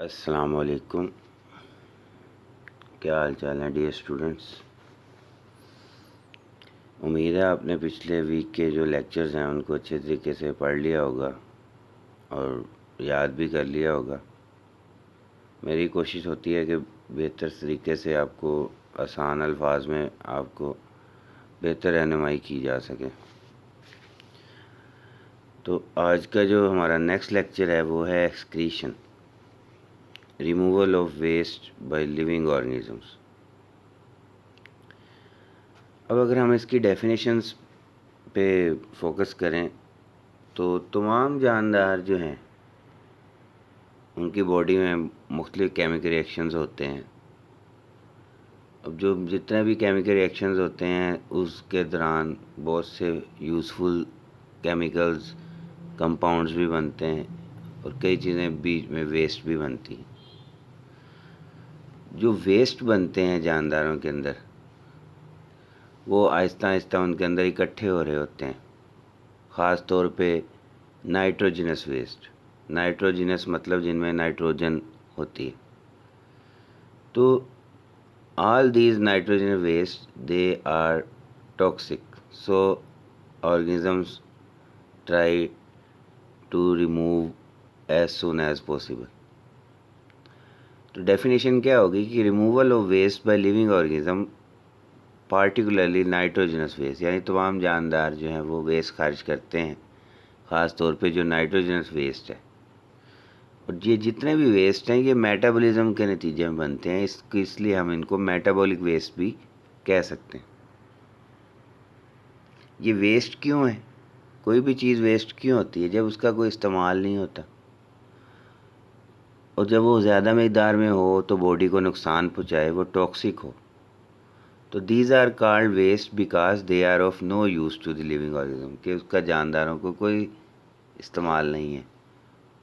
السلام علیکم، کیا حال چال ہیں ڈیئر اسٹوڈنٹس؟ امید ہے آپ نے پچھلے ویک کے جو لیکچرز ہیں ان کو اچھے طریقے سے پڑھ لیا ہوگا اور یاد بھی کر لیا ہوگا۔ میری کوشش ہوتی ہے کہ بہتر طریقے سے آپ کو آسان الفاظ میں آپ کو بہتر رہنمائی کی جا سکے۔ تو آج کا جو ہمارا نیکسٹ لیکچر ہے وہ ہے excretion, removal of waste by living organisms. اب اگر ہم اس کی ڈیفینیشنز پہ فوکس کریں تو تمام جاندار جو ہیں ان کی باڈی میں مختلف کیمیکل ریئیکشنز ہوتے ہیں۔ اب جو جتنے بھی کیمیکل ریئیکشنز ہوتے ہیں اس کے دوران بہت سے یوزفل کیمیکلز کمپاؤنڈز بھی بنتے ہیں اور کئی چیزیں بیچ میں ویسٹ بھی بنتی ہیں۔ جو ویسٹ بنتے ہیں جانداروں کے اندر وہ آہستہ آہستہ ان کے اندر اکٹھے ہو رہے ہوتے ہیں، خاص طور پہ نائٹروجنس ویسٹ۔ نائٹروجنس مطلب جن میں نائٹروجن ہوتی ہے۔ تو all these nitrogen waste they are toxic, so organisms try to remove as soon as possible۔ تو ڈیفینیشن کیا ہوگی کہ removal of waste by living organism particularly nitrogenous waste, یعنی تمام جاندار جو ہیں وہ ویسٹ خارج کرتے ہیں، خاص طور پہ جو نائٹروجنس ویسٹ ہے۔ اور یہ جتنے بھی ویسٹ ہیں یہ میٹابولزم کے نتیجے میں بنتے ہیں، اس لیے ہم ان کو میٹابولک ویسٹ بھی کہہ سکتے ہیں۔ یہ ویسٹ کیوں ہے؟ کوئی بھی چیز ویسٹ کیوں ہوتی ہے؟ جب اس کا کوئی استعمال نہیں ہوتا اور جب وہ زیادہ مقدار میں ہو تو باڈی کو نقصان پہنچائے، وہ ٹاکسک ہو، تو these are called waste because they are of no use to the living organism, کہ اس کا جانداروں کو کوئی استعمال نہیں ہے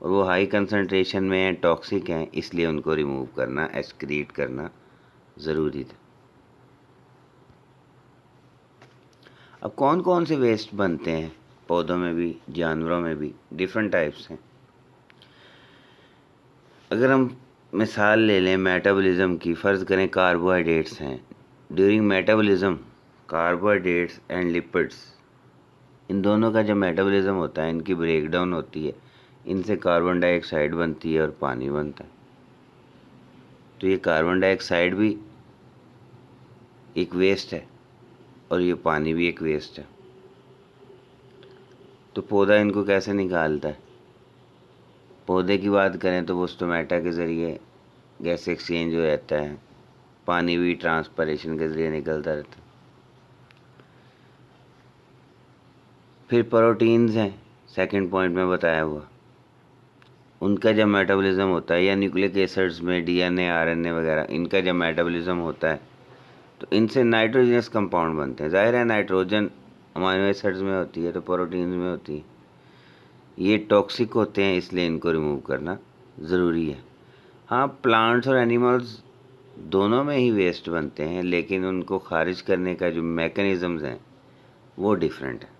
اور وہ ہائی کنسنٹریشن میں ہیں، ٹاکسک ہیں، اس لیے ان کو ریموو کرنا، ایکسکریٹ کرنا ضروری تھا۔ اب کون کون سے ویسٹ بنتے ہیں؟ پودوں میں بھی، جانوروں میں بھی ڈفرینٹ ٹائپس ہیں۔ اگر ہم مثال لے لیں میٹابولزم کی، فرض کریں کاربوہائیڈریٹس ہیں۔ During metabolism carbohydrates and lipids, ان دونوں کا جب میٹابولزم ہوتا ہے ان کی بریک ڈاؤن ہوتی ہے، ان سے کاربن ڈائی آکسائڈ بنتی ہے اور پانی بنتا ہے۔ تو یہ کاربن ڈائی آکسائڈ بھی ایک ویسٹ ہے اور یہ پانی بھی ایک ویسٹ ہے۔ تو پودا ان کو کیسے نکالتا ہے؟ پودے کی بات کریں تو وہ سٹومیٹا کے ذریعے گیس ایکسچینج ہو جاتا ہے، پانی بھی ٹرانسپریشن کے ذریعے نکلتا رہتا ہے۔ پھر پروٹینز ہیں، سیکنڈ پوائنٹ میں بتایا ہوا، ان کا جب میٹابولزم ہوتا ہے، یا نیوکلک ایسڈز میں D N A, R N A وغیرہ، ان کا جب میٹابولزم ہوتا ہے تو ان سے نائٹروجنس کمپاؤنڈ بنتے ہیں۔ ظاہر ہے نائٹروجن امائنو ایسڈز میں ہوتی ہے تو پروٹینز میں ہوتی ہے، یہ ٹاکسک ہوتے ہیں، اس لیے ان کو ریموو کرنا ضروری ہے۔ ہاں، پلانٹس اور اینیملز دونوں میں ہی ویسٹ بنتے ہیں، لیکن ان کو خارج کرنے کا جو میکانزمز ہیں وہ ڈیفرنٹ ہیں۔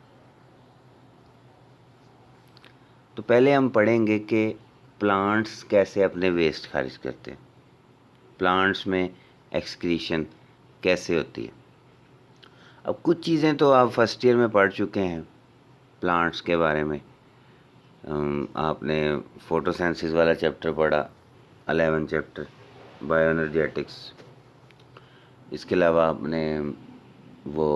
تو پہلے ہم پڑھیں گے کہ پلانٹس کیسے اپنے ویسٹ خارج کرتے ہیں، پلانٹس میں ایکسکریشن کیسے ہوتی ہے۔ اب کچھ چیزیں تو آپ فرسٹ ایئر میں پڑھ چکے ہیں پلانٹس کے بارے میں۔ آپ نے فوٹو سینسس والا چیپٹر پڑھا، 11 چیپٹر بایو انرجیٹکس۔ اس کے علاوہ آپ نے وہ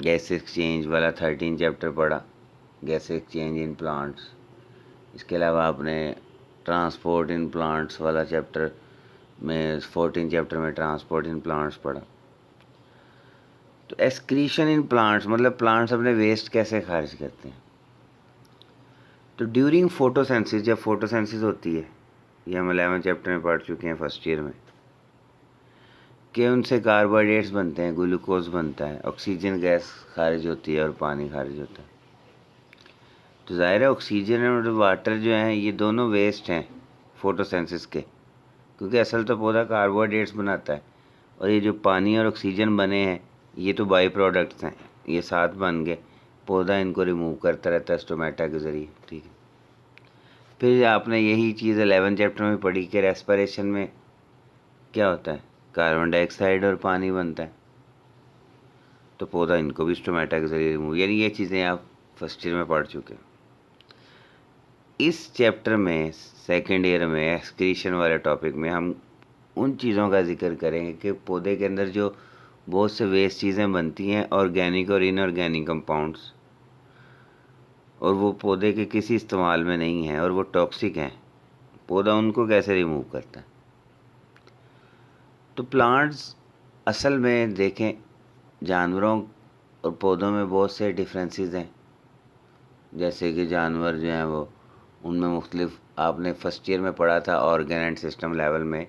گیس ایکسچینج والا 13 چیپٹر پڑھا، گیس ایکسچینج ان پلانٹس۔ اس کے علاوہ آپ نے ٹرانسپورٹ ان پلانٹس والا چیپٹر میں 14 چیپٹر میں ٹرانسپورٹ ان پلانٹس پڑھا۔ تو ایکسکریشن ان پلانٹس مطلب پلانٹس اپنے ویسٹ کیسے خارج کرتے ہیں۔ تو ڈیورنگ فوٹو سینسس، جب فوٹو سینسس ہوتی ہے، یہ ہم 11 چیپٹر میں پڑھ چکے ہیں فرسٹ ایئر میں، کہ ان سے کاربوہائیڈریٹس بنتے ہیں، گلوکوز بنتا ہے، آکسیجن گیس خارج ہوتی ہے اور پانی خارج ہوتا ہے۔ تو ظاہر ہے آکسیجن اور واٹر جو ہیں یہ دونوں ویسٹ ہیں فوٹو سینسس کے، کیونکہ اصل تو پودا کاربوہائیڈریٹس بناتا ہے اور یہ جو پانی اور آکسیجن بنے ہیں یہ تو بائی پروڈکٹس ہیں، یہ ساتھ بن گئے، پودا ان کو ریموو کرتا رہتا ہے سٹومیٹا کے ذریعے، ٹھیک ہے۔ پھر آپ نے یہی چیز 11 چیپٹر میں پڑھی کہ ریسپریشن میں کیا ہوتا ہے، کاربن ڈائی آکسائڈ اور پانی بنتا ہے، تو پودا ان کو بھی اسٹومیٹا کے ذریعے ریموو، یعنی یہ چیزیں آپ فرسٹ ایئر میں پڑھ چکے. اس چیپٹر میں سیکنڈ ایئر میں ایکسکریشن والے ٹاپک میں ہم ان چیزوں کا ذکر کریں گے کہ پودے کے اندر جو بہت سے ویسٹ چیزیں بنتی ہیں، آرگینک اور ان آرگینک کمپاؤنڈس، اور وہ پودے کے کسی استعمال میں نہیں ہیں اور وہ ٹاکسک ہیں، پودا ان کو کیسے ریموو کرتا ہے. تو پلانٹس اصل میں دیکھیں، جانوروں اور پودوں میں بہت سے ڈفرینسز ہیں. جیسے کہ جانور جو ہیں وہ ان میں مختلف، آپ نے فرسٹ ایئر میں پڑھا تھا آرگن اینڈ سسٹم لیول میں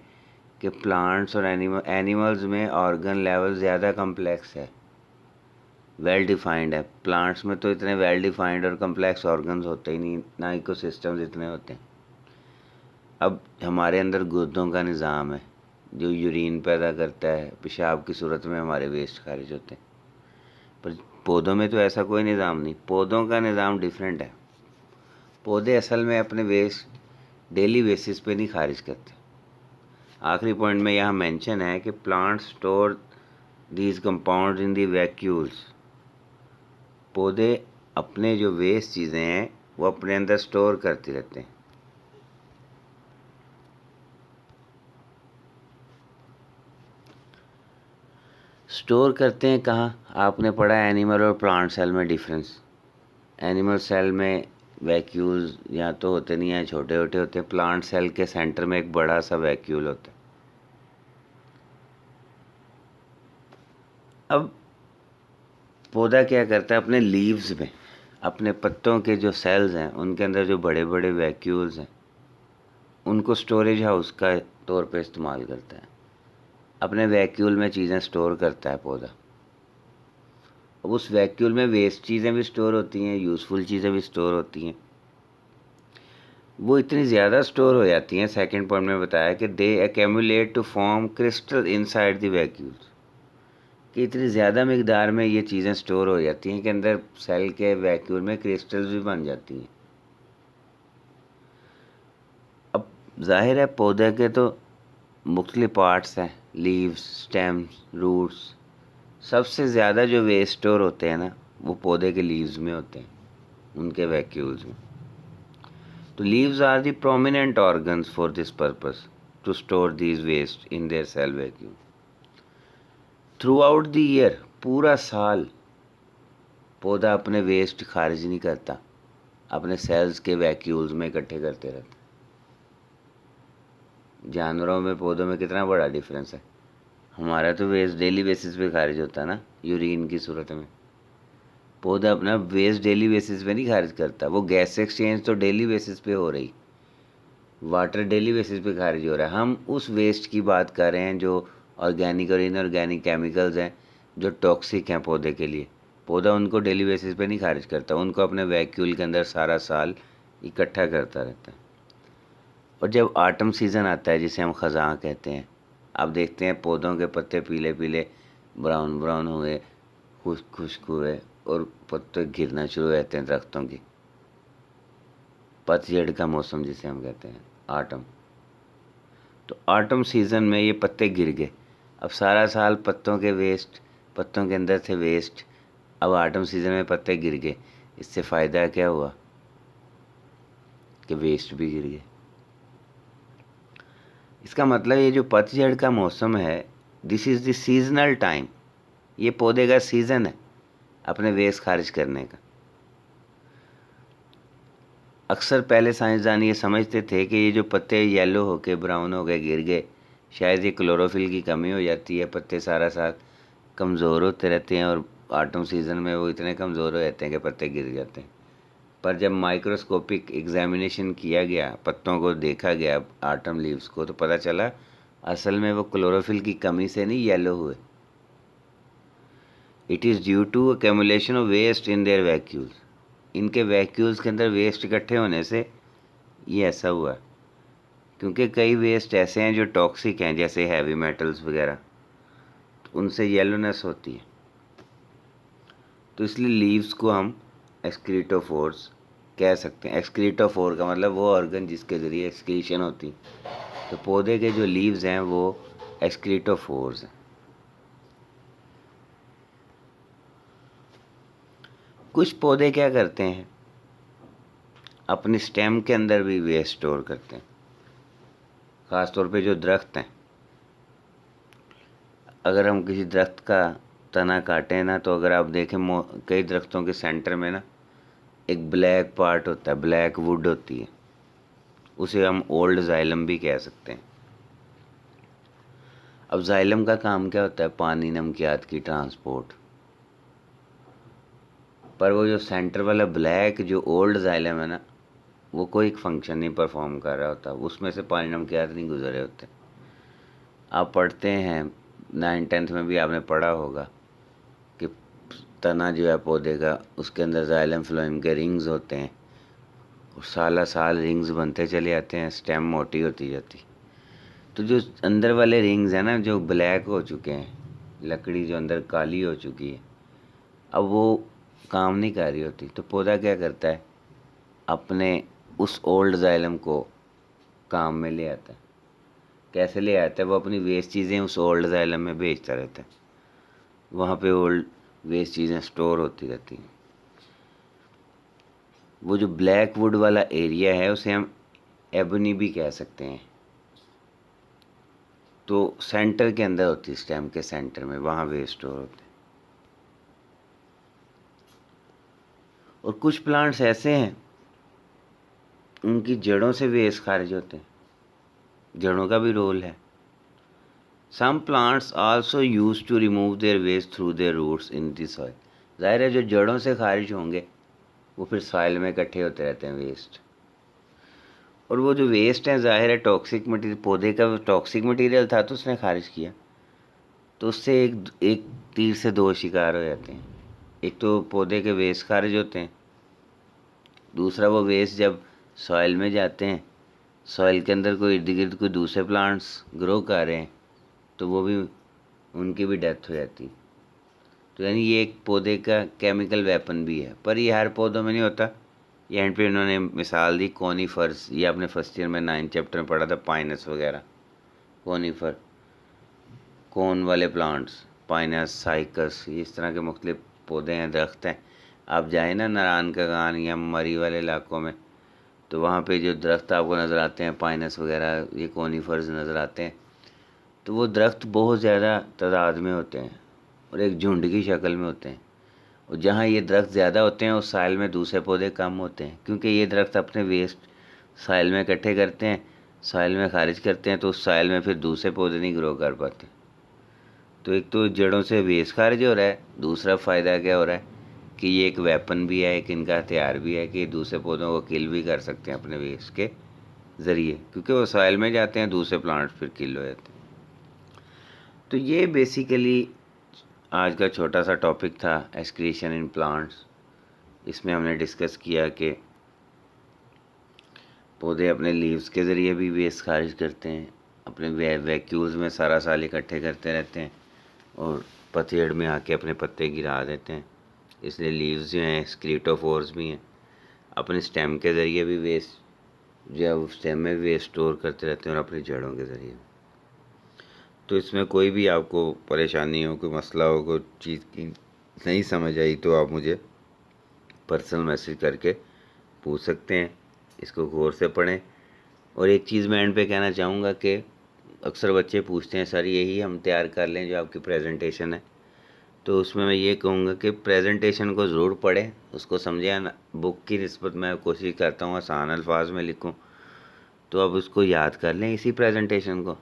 کہ پلانٹس اور اینیملز میں آرگن لیول زیادہ کمپلیکس ہے، ویل ڈیفائنڈ ہے. پلانٹس میں تو اتنے ویل ڈیفائنڈ اور کمپلیکس آرگنز ہوتے ہی نہیں، نہ ایکو سسٹمز اتنے ہوتے ہیں. اب ہمارے اندر گردوں کا نظام ہے جو یورین پیدا کرتا ہے، پیشاب کی صورت میں ہمارے ویسٹ خارج ہوتے ہیں، پر پودوں میں تو ایسا کوئی نظام نہیں. پودوں کا نظام ڈیفرنٹ ہے. پودے اصل میں اپنے ویسٹ ڈیلی بیسس پہ نہیں خارج کرتے. آخری پوائنٹ میں یہاں مینشن ہے کہ پلانٹ اسٹور دیز کمپاؤنڈ ان دی ویکیولس. پودے اپنے جو ویسٹ چیزیں ہیں وہ اپنے اندر اسٹور کرتے رہتے ہیں. اسٹور کرتے ہیں کہاں؟ آپ نے پڑھا اینیمل اور پلانٹ سیل میں ڈفرینس. اینیمل سیل میں ویکیولز یا تو ہوتے نہیں ہیں، چھوٹے چھوٹے ہوتے ہیں. پلانٹ سیل کے سینٹر میں ایک بڑا سا ویکیول ہوتا ہے. اب پودا کیا کرتا ہے اپنے لیوز میں، اپنے پتوں کے جو سیلز ہیں ان کے اندر جو بڑے بڑے ویکیولز ہیں ان کو سٹوریج ہاؤس کا طور پہ استعمال کرتا ہے. اپنے ویکیول میں چیزیں سٹور کرتا ہے پودا. اب اس ویکیول میں ویسٹ چیزیں بھی سٹور ہوتی ہیں، یوزفل چیزیں بھی سٹور ہوتی ہیں. وہ اتنی زیادہ سٹور ہو جاتی ہیں، سیکنڈ پوائنٹ میں بتایا کہ they accumulate to form crystal inside the vacuoles, کہ اتنی زیادہ مقدار میں یہ چیزیں سٹور ہو جاتی ہیں کہ اندر سیل کے ویکیول میں کرسٹلز بھی بن جاتی ہیں. اب ظاہر ہے پودے کے تو مختلف پارٹس ہیں، لیوز، سٹیمز، روٹس. سب سے زیادہ جو ویسٹ سٹور ہوتے ہیں نا وہ پودے کے لیوز میں ہوتے ہیں، ان کے ویکیولز میں. تو leaves are the prominent organs for this purpose to store these waste in their cell vacuole. Throughout the year, پورا سال پودا اپنے ویسٹ خارج نہیں کرتا، اپنے سیلز کے ویکیولز میں اکٹھے کرتے رہتا. جانوروں میں پودوں میں کتنا بڑا ڈفرینس ہے. ہمارا تو ویسٹ ڈیلی بیسس پہ خارج ہوتا ہے نا، یورین کی صورت میں. پودا اپنا ویسٹ ڈیلی بیسس پہ نہیں خارج کرتا. وہ گیس ایکسچینج تو ڈیلی بیسس پہ ہو رہی، واٹر ڈیلی بیسس پہ خارج ہو رہا ہے. ہم اس ویسٹ کی بات کر رہے ہیں جو آرگینک اور ان آرگینک کیمیکلز ہیں جو ٹاکسک ہیں پودے کے لیے. پودا ان کو ڈیلی بیسس پہ نہیں خارج کرتا، ان کو اپنے ویکیول کے اندر سارا سال اکٹھا کرتا رہتا ہے. اور جب آٹم سیزن آتا ہے جسے ہم خزاں کہتے ہیں، آپ دیکھتے ہیں پودوں کے پتے پیلے پیلے براؤن براؤن ہوئے، خشک خشک ہوئے، اور پتے گرنا شروع ہو جاتے ہیں درختوں کی. پت جھڑ کا موسم جسے ہم کہتے ہیں، آٹم. تو آٹم سیزن میں یہ پتے گر گئے. اب سارا سال پتوں کے ویسٹ، پتوں کے اندر تھے ویسٹ، اب آٹم سیزن میں پتے گر گئے. اس سے فائدہ کیا ہوا کہ ویسٹ بھی گر گئے. اس کا مطلب یہ جو پت جھڑ کا موسم ہے، دس از دی سیزنل ٹائم. یہ پودے کا سیزن ہے اپنے ویسٹ خارج کرنے کا. اکثر پہلے سائنسدان یہ سمجھتے تھے کہ یہ جو پتے یلو ہو کے براؤن ہو گئے گر گئے، شاید یہ کلوروفل کی کمی ہو جاتی ہے. پتے سارا سال کمزور ہوتے رہتے ہیں اور آٹم سیزن میں وہ اتنے کمزور ہو جاتے ہیں کہ پتے گر جاتے ہیں. پر جب مائکروسکوپک ایگزامینیشن کیا گیا، پتوں کو دیکھا گیا، آٹم لیوز کو، تو پتہ چلا اصل میں وہ کلوروفل کی کمی سے نہیں یلو ہوئے. It is due to accumulation of waste in their vacuoles. ان کے ویکیولز کے اندر ویسٹ اکٹھے ہونے سے یہ ایسا ہوا. کیونکہ کئی ویسٹ ایسے ہیں جو ٹاکسک ہیں، جیسے ہیوی میٹلز وغیرہ، تو ان سے یلونیس ہوتی ہے. تو اس لیے لیوز کو ہم ایکسکریٹوفورس کہہ سکتے ہیں. ایکسکریٹوفور کا مطلب وہ آرگن جس کے ذریعے ایکسکریشن ہوتی. تو پودے کے جو لیوز ہیں وہ ایکسکریٹوفورز ہیں. کچھ پودے کیا کرتے ہیں, اپنی سٹیم کے اندر بھی ویسٹ اسٹور کرتے ہیں. خاص طور پہ جو درخت ہیں, اگر ہم کسی درخت کا تنا کاٹیں نا, تو اگر آپ دیکھیں کئی درختوں کے سینٹر میں نا ایک بلیک پارٹ ہوتا ہے, بلیک ووڈ ہوتی ہے, اسے ہم اولڈ زائلم بھی کہہ سکتے ہیں. اب زائلم کا کام کیا ہوتا ہے؟ پانی نمکیات کی ٹرانسپورٹ. پر وہ جو سینٹر والا بلیک جو اولڈ زائلم ہے نا, وہ کوئی فنکشن نہیں پرفارم کر رہا ہوتا, اس میں سے پانی نمکیات نہیں گزرے ہوتے. آپ پڑھتے ہیں 9th-10th میں بھی آپ نے پڑھا ہوگا کہ تنا جو ہے پودے کا, اس کے اندر زائلم فلوئم کے رنگز ہوتے ہیں, اور سالہ سال رنگز بنتے چلے جاتے ہیں, سٹیم موٹی ہوتی جاتی. تو جو اندر والے رنگز ہیں نا جو بلیک ہو چکے ہیں, لکڑی جو اندر کالی ہو چکی ہے, اب وہ کام نہیں کر رہی ہوتی. تو پودا کیا کرتا ہے, اپنے اس اولڈ زائلم کو کام میں لے آتا ہے. کیسے لے آتا ہے؟ وہ اپنی ویسٹ چیزیں اس اولڈ زائلم میں بیچتا رہتا ہے, وہاں پہ اولڈ ویسٹ چیزیں سٹور ہوتی رہتی ہیں. وہ جو بلیک ووڈ والا ایریا ہے اسے ہم ایبونی بھی کہہ سکتے ہیں. تو سینٹر کے اندر ہوتی ہے, اسٹیم کے سینٹر میں, وہاں ویسٹ اسٹور ہوتے ہیں. اور کچھ پلانٹس ایسے ہیں ان کی جڑوں سے ویسٹ خارج ہوتے ہیں, جڑوں کا بھی رول ہے. Some plants also use to remove their waste through their roots in the soil. ظاہر ہے جو جڑوں سے خارج ہوں گے وہ پھر سوائل میں اکٹھے ہوتے رہتے ہیں ویسٹ. اور وہ جو ویسٹ ہیں ظاہر ہے ٹاکسک مٹیریل, پودے کا ٹاکسک مٹیریل تھا تو اس نے خارج کیا, تو اس سے ایک تیر سے دو شکار ہو جاتے ہیں. ایک تو پودے کے ویسٹ خارج ہوتے ہیں, دوسرا وہ ویسٹ جب سوائل میں جاتے ہیں, سوائل کے اندر کوئی ارد گرد کوئی دوسرے پلانٹس گرو کر رہے ہیں تو وہ بھی, ان کی بھی ڈیتھ ہو جاتی. تو یعنی یہ ایک پودے کا کیمیکل ویپن بھی ہے. پر یہ ہر پودوں میں نہیں ہوتا. یہ اینڈ پہ انہوں نے مثال دی کونیفرز, یہ آپ نے فرسٹ ایئر میں 9th چیپٹر میں پڑھا تھا, پائنس وغیرہ, کونیفر, کون والے پلانٹس, پائنس, سائکس, اس طرح کے مختلف پودے ہیں, درخت ہیں. آپ جائیں نا ناران کا گان یا مری والے علاقوں میں, تو وہاں پہ جو درخت آپ کو نظر آتے ہیں, پائنس وغیرہ, یہ کونیفرز نظر آتے ہیں, تو وہ درخت بہت زیادہ تعداد میں ہوتے ہیں اور ایک جھنڈ کی شکل میں ہوتے ہیں. اور جہاں یہ درخت زیادہ ہوتے ہیں اس سائل میں دوسرے پودے کم ہوتے ہیں, کیونکہ یہ درخت اپنے ویسٹ سائل میں اکٹھے کرتے ہیں, سائل میں خارج کرتے ہیں, تو اس سائل میں پھر دوسرے پودے نہیں گرو کر پاتے. تو ایک تو جڑوں سے ویسٹ خارج ہو رہا ہے, دوسرا فائدہ کیا ہو رہا ہے کہ یہ ایک ویپن بھی ہے, ایک ان کا ہتھیار بھی ہے کہ یہ دوسرے پودوں کو کل بھی کر سکتے ہیں اپنے ویسٹ کے ذریعے, کیونکہ وہ سائل میں جاتے ہیں, دوسرے پلانٹس پھر کل ہو جاتے ہیں. تو یہ بیسیکلی آج کا چھوٹا سا ٹاپک تھا, ایکسکریشن ان پلانٹس. اس میں ہم نے ڈسکس کیا کہ پودے اپنے لیوز کے ذریعے بھی ویسٹ خارج کرتے ہیں, اپنے ویکیولز میں سارا سال اکٹھے کرتے رہتے ہیں, اور پتیڑ میں آ کے اپنے پتے گرا دیتے ہیں. اس لیے لیوز جو ہیں اسکلیٹوفورز بھی ہیں, اپنے سٹیم کے ذریعے بھی ویسٹ جو ہے وہ سٹیم میں بھی ویسٹ اسٹور کرتے رہتے ہیں, اور اپنی جڑوں کے ذریعے. تو اس میں کوئی بھی آپ کو پریشانی ہو, کوئی مسئلہ ہو, کوئی چیز کی نہیں سمجھ آئی, تو آپ مجھے پرسنل میسیج کر کے پوچھ سکتے ہیں. اس کو غور سے پڑھیں. اور ایک چیز میں اینڈ پہ کہنا چاہوں گا کہ اکثر بچے پوچھتے ہیں سر یہی ہم تیار کر لیں جو آپ کی پریزنٹیشن ہے, تو اس میں یہ کہوں گا کہ پریزنٹیشن کو ضرور پڑھیں, اس کو سمجھیں. بک کی نسبت میں کوشش کرتا ہوں آسان الفاظ میں لکھوں, تو اب اس کو یاد کر لیں اسی پریزنٹیشن کو.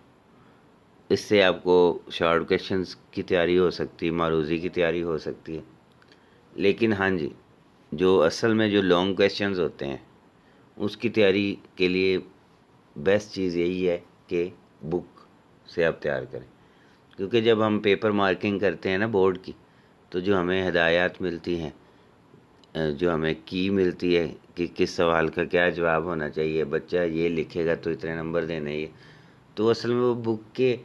اس سے آپ کو شارٹ کویشچنس کی تیاری ہو سکتی ہے, معروضی کی تیاری ہو سکتی ہے. لیکن ہاں جی, جو اصل میں جو لانگ کویشچنز ہوتے ہیں اس کی تیاری کے لیے بیسٹ چیز یہی ہے کہ بک سے آپ تیار کریں. کیونکہ جب ہم پیپر مارکنگ کرتے ہیں نا بورڈ کی, تو جو ہمیں ہدایات ملتی ہیں, جو ہمیں کی ملتی ہے کہ کس سوال کا کیا جواب ہونا چاہیے, بچہ یہ لکھے گا تو اتنے نمبر دینے, یہ تو اصل میں وہ بک کے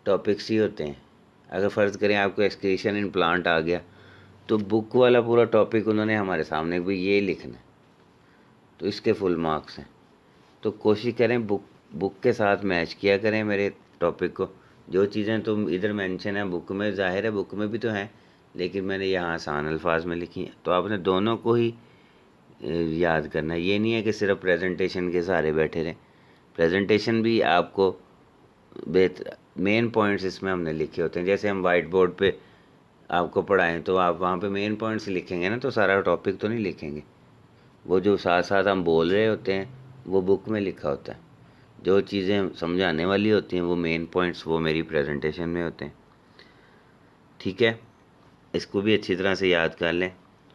ٹاپکس ہی ہوتے ہیں. اگر فرض کریں آپ کو ایکسکریشن ان پلانٹ آ گیا, تو بک والا پورا ٹاپک انہوں نے ہمارے سامنے بھی یہ لکھنا ہے. تو اس کے فل مارکس ہیں. تو کوشش کریں بک کے ساتھ میچ کیا کریں میرے ٹاپک کو. جو چیزیں تم ادھر مینشن ہیں بک میں، ظاہر ہے بک میں بھی تو ہیں، لیکن میں نے یہاں آسان الفاظ میں لکھی ہیں. تو آپ نے دونوں کو ہی یاد کرنا ہے. یہ نہیں ہے کہ صرف پریزنٹیشن کے سہارے بیٹھے رہیں. پریزنٹیشن بھی آپ کو مین پوائنٹس اس میں ہم نے لکھے ہوتے ہیں. جیسے ہم وائٹ بورڈ پہ آپ کو پڑھائیں تو آپ وہاں پہ مین پوائنٹس لکھیں گے نا، تو سارا ٹاپک تو نہیں لکھیں گے. وہ جو ساتھ ساتھ ہم بول رہے ہوتے ہیں وہ بک میں لکھا ہوتا ہے. جو چیزیں سمجھانے والی ہوتی ہیں وہ مین پوائنٹس وہ میری پریزنٹیشن میں ہوتے ہیں. ٹھیک ہے، اس کو بھی اچھی طرح سے یاد کر لیں.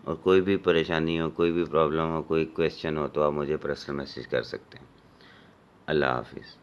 اور کوئی بھی پریشانی ہو، کوئی بھی پرابلم ہو، کوئی کویشچن ہو تو آپ مجھے پرسنل میسیج کر سکتے ہیں. اللہ حافظ.